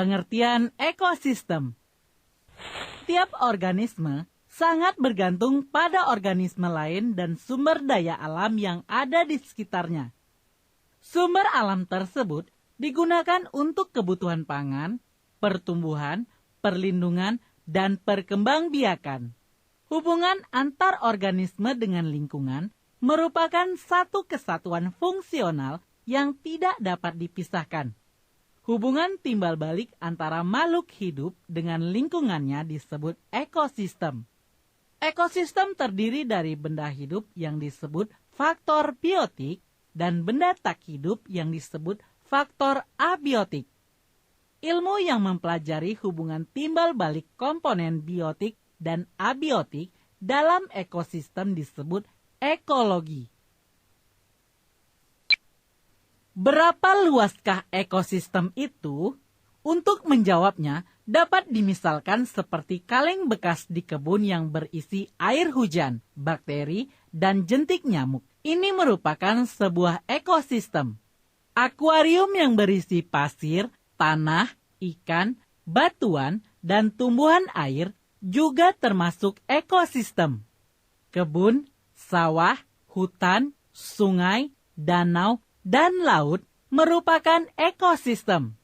Pengertian ekosistem. Tiap organisme sangat bergantung pada organisme lain dan sumber daya alam yang ada di sekitarnya. Sumber alam tersebut digunakan untuk kebutuhan pangan, pertumbuhan, perlindungan, dan perkembangbiakan. Hubungan antar organisme dengan lingkungan merupakan satu kesatuan fungsional yang tidak dapat dipisahkan. Hubungan timbal balik antara makhluk hidup dengan lingkungannya disebut ekosistem. Ekosistem terdiri dari benda hidup yang disebut faktor biotik dan benda tak hidup yang disebut faktor abiotik. Ilmu yang mempelajari hubungan timbal balik komponen biotik dan abiotik dalam ekosistem disebut ekologi. Berapa luaskah ekosistem itu? Untuk menjawabnya, dapat dimisalkan seperti kaleng bekas di kebun yang berisi air hujan, bakteri, dan jentik nyamuk. Ini merupakan sebuah ekosistem. Akuarium yang berisi pasir, tanah, ikan, batuan, dan tumbuhan air juga termasuk ekosistem. Kebun, sawah, hutan, sungai, danau, dan laut merupakan ekosistem.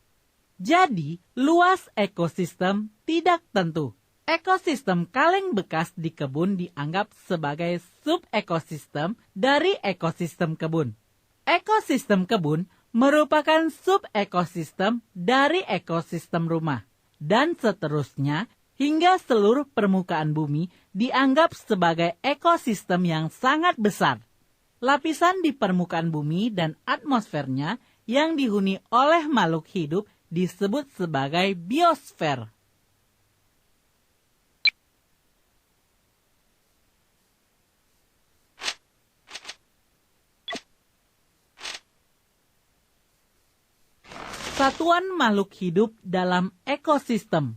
Jadi, luas ekosistem tidak tentu. Ekosistem kaleng bekas di kebun dianggap sebagai sub-ekosistem dari ekosistem kebun. Ekosistem kebun merupakan sub-ekosistem dari ekosistem rumah. Dan seterusnya, hingga seluruh permukaan bumi dianggap sebagai ekosistem yang sangat besar. Lapisan di permukaan bumi dan atmosfernya yang dihuni oleh makhluk hidup disebut sebagai biosfer. Satuan makhluk hidup dalam ekosistem.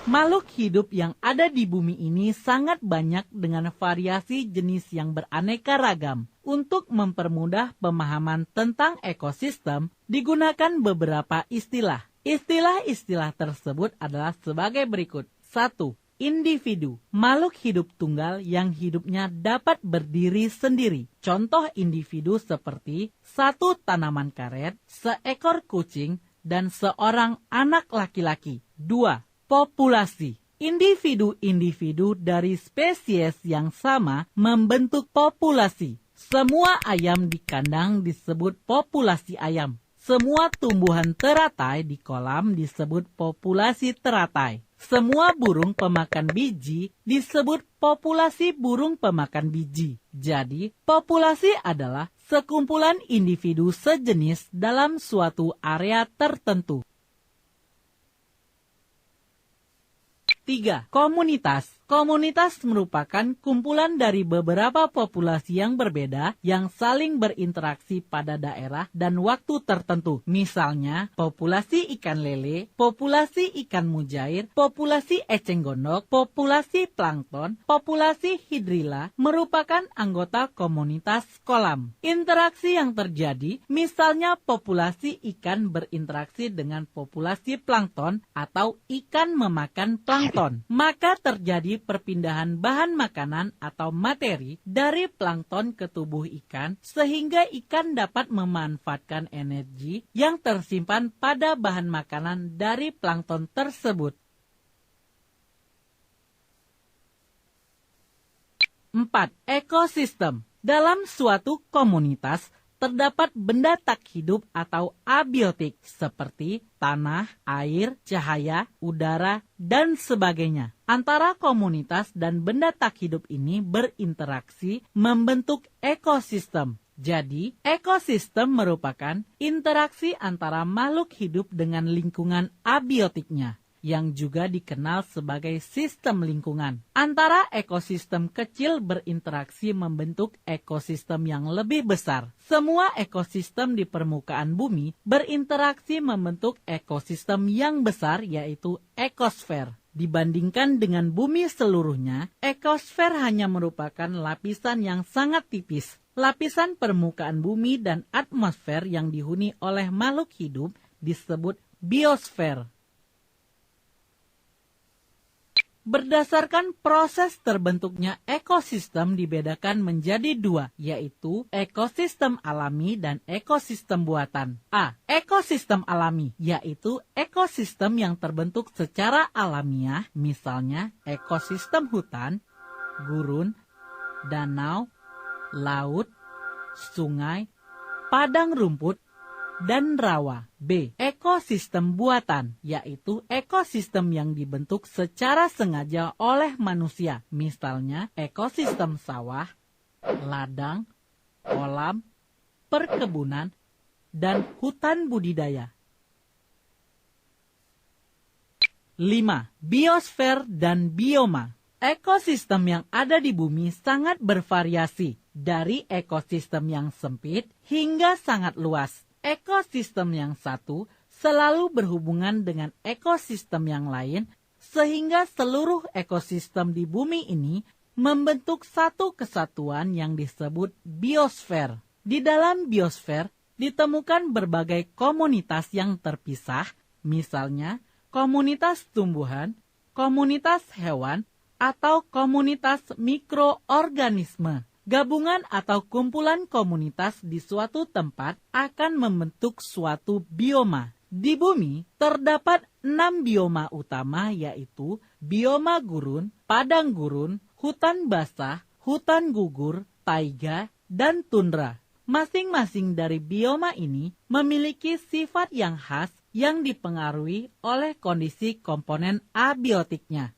Makhluk hidup yang ada di bumi ini sangat banyak dengan variasi jenis yang beraneka ragam. Untuk mempermudah pemahaman tentang ekosistem, digunakan beberapa istilah. Istilah-istilah tersebut adalah sebagai berikut. 1. Individu, makhluk hidup tunggal yang hidupnya dapat berdiri sendiri. Contoh individu seperti satu tanaman karet, seekor kucing, dan seorang anak laki-laki. 2. Populasi. Individu-individu dari spesies yang sama membentuk populasi. Semua ayam di kandang disebut populasi ayam. Semua tumbuhan teratai di kolam disebut populasi teratai. Semua burung pemakan biji disebut populasi burung pemakan biji. Jadi, populasi adalah sekumpulan individu sejenis dalam suatu area tertentu. 3. Komunitas. Komunitas merupakan kumpulan dari beberapa populasi yang berbeda yang saling berinteraksi pada daerah dan waktu tertentu. Misalnya, populasi ikan lele, populasi ikan mujair, populasi eceng gondok, populasi plankton, populasi hidrilla merupakan anggota komunitas kolam. Interaksi yang terjadi, misalnya populasi ikan berinteraksi dengan populasi plankton atau ikan memakan plankton, maka terjadi perpindahan bahan makanan atau materi dari plankton ke tubuh ikan sehingga ikan dapat memanfaatkan energi yang tersimpan pada bahan makanan dari plankton tersebut. 4. Ekosistem. Dalam suatu komunitas terdapat benda tak hidup atau abiotik seperti tanah, air, cahaya, udara, dan sebagainya. Antara komunitas dan benda tak hidup ini berinteraksi membentuk ekosistem. Jadi, ekosistem merupakan interaksi antara makhluk hidup dengan lingkungan abiotiknya, yang juga dikenal sebagai sistem lingkungan. Antara ekosistem kecil berinteraksi membentuk ekosistem yang lebih besar. Semua ekosistem di permukaan bumi berinteraksi membentuk ekosistem yang besar, yaitu ekosfer. Dibandingkan dengan bumi seluruhnya, ekosfer hanya merupakan lapisan yang sangat tipis. Lapisan permukaan bumi dan atmosfer yang dihuni oleh makhluk hidup disebut biosfer. Berdasarkan proses terbentuknya ekosistem dibedakan menjadi dua, yaitu ekosistem alami dan ekosistem buatan. A. Ekosistem alami, yaitu ekosistem yang terbentuk secara alamiah, misalnya ekosistem hutan, gurun, danau, laut, sungai, padang rumput, dan rawa. B. Ekosistem buatan, yaitu ekosistem yang dibentuk secara sengaja oleh manusia, misalnya ekosistem sawah, ladang, kolam, perkebunan, dan hutan budidaya. 5. Biosfer dan bioma. Ekosistem yang ada di bumi sangat bervariasi, dari ekosistem yang sempit hingga sangat luas. Ekosistem yang satu selalu berhubungan dengan ekosistem yang lain, sehingga seluruh ekosistem di bumi ini membentuk satu kesatuan yang disebut biosfer. Di dalam biosfer ditemukan berbagai komunitas yang terpisah, misalnya komunitas tumbuhan, komunitas hewan, atau komunitas mikroorganisme. Gabungan atau kumpulan komunitas di suatu tempat akan membentuk suatu bioma. Di bumi terdapat 6 bioma utama, yaitu bioma gurun, padang gurun, hutan basah, hutan gugur, taiga, dan tundra. Masing-masing dari bioma ini memiliki sifat yang khas yang dipengaruhi oleh kondisi komponen abiotiknya.